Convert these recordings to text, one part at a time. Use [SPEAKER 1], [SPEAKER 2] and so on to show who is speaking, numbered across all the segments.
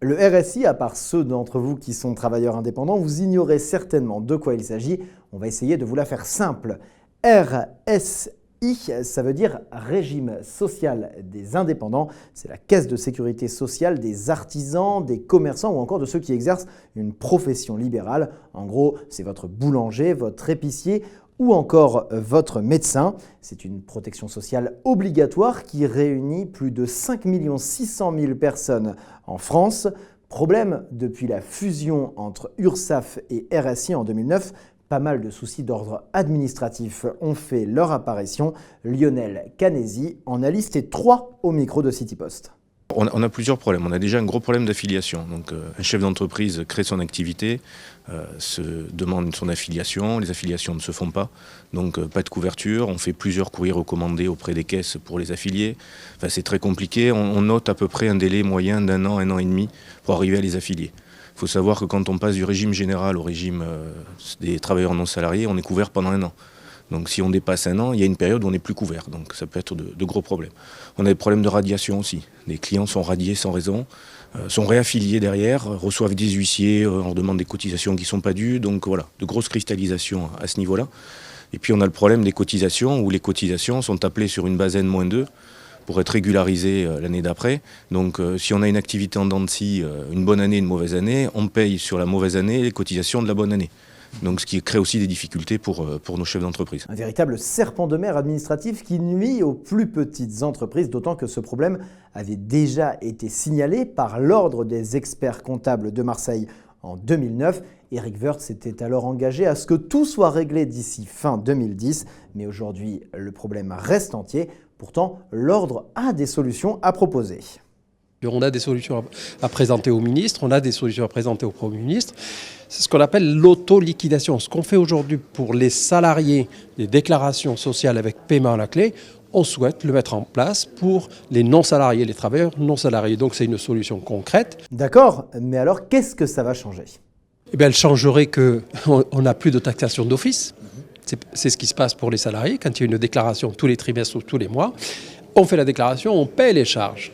[SPEAKER 1] Le RSI, à part ceux d'entre vous qui sont travailleurs indépendants, vous ignorez certainement de quoi il s'agit. On va essayer de vous la faire simple. RSI, ça veut dire Régime social des indépendants. C'est la caisse de sécurité sociale des artisans, des commerçants ou encore de ceux qui exercent une profession libérale. En gros, c'est votre boulanger, votre épicier ou encore votre médecin. C'est une protection sociale obligatoire qui réunit plus de 5 600 000 personnes en France. Problème, depuis la fusion entre URSSAF et RSI en 2009, pas mal de soucis d'ordre administratif ont fait leur apparition. Lionel Canesi en a listé 3 au micro de City Post.
[SPEAKER 2] On a plusieurs problèmes. On a déjà un gros problème d'affiliation. Donc, un chef d'entreprise crée son activité, se demande son affiliation. Les affiliations ne se font pas. Donc, pas de couverture. On fait plusieurs courriers recommandés auprès des caisses pour les affiliés. Enfin, c'est très compliqué. On note à peu près un délai moyen d'1 an, 1 an et demi pour arriver à les affilier. Il faut savoir que quand on passe du régime général au régime des travailleurs non salariés, on est couvert pendant 1 an. Donc si on dépasse 1 an, il y a une période où on n'est plus couvert. Donc ça peut être de gros problèmes. On a des problèmes de radiation aussi. Les clients sont radiés sans raison, sont réaffiliés derrière, reçoivent des huissiers, on leur demande des cotisations qui ne sont pas dues. Donc voilà, de grosses cristallisations à ce niveau-là. Et puis on a le problème des cotisations, où les cotisations sont appelées sur une base N-2 pour être régularisées l'année d'après. Donc si on a une activité en dents de scie, une bonne année, une mauvaise année, on paye sur la mauvaise année les cotisations de la bonne année. Donc, ce qui crée aussi des difficultés pour nos chefs d'entreprise.
[SPEAKER 1] Un véritable serpent de mer administratif qui nuit aux plus petites entreprises, d'autant que ce problème avait déjà été signalé par l'Ordre des experts comptables de Marseille en 2009. Eric Woerth s'était alors engagé à ce que tout soit réglé d'ici fin 2010, mais aujourd'hui, le problème reste entier. Pourtant, l'Ordre a des solutions à proposer.
[SPEAKER 3] On a des solutions à présenter au ministre, on a des solutions à présenter au Premier ministre. C'est ce qu'on appelle l'auto-liquidation. Ce qu'on fait aujourd'hui pour les salariés, les déclarations sociales avec paiement à la clé, on souhaite le mettre en place pour les non-salariés, les travailleurs non-salariés. Donc c'est une solution concrète.
[SPEAKER 1] D'accord, mais alors qu'est-ce que ça va changer ?
[SPEAKER 3] Eh bien, elle changerait qu'on n'a plus de taxation d'office. C'est ce qui se passe pour les salariés. Quand il y a une déclaration tous les trimestres ou tous les mois, on fait la déclaration, on paie les charges.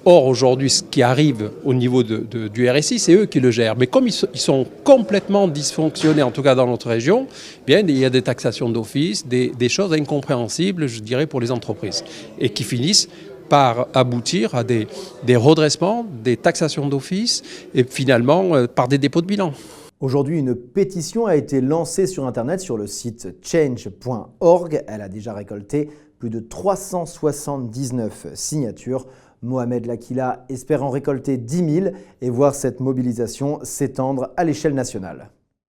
[SPEAKER 3] Or, aujourd'hui, ce qui arrive au niveau du RSI, c'est eux qui le gèrent. Mais comme ils sont complètement dysfonctionnés, en tout cas dans notre région, bien, il y a des taxations d'office, des choses incompréhensibles, je dirais, pour les entreprises. Et qui finissent par aboutir à des redressements, des taxations d'office et finalement par des dépôts de bilan.
[SPEAKER 1] Aujourd'hui, une pétition a été lancée sur Internet sur le site change.org. Elle a déjà récolté plus de 379 signatures. Mohamed Lakila espère en récolter 10 000 et voir cette mobilisation s'étendre à l'échelle nationale.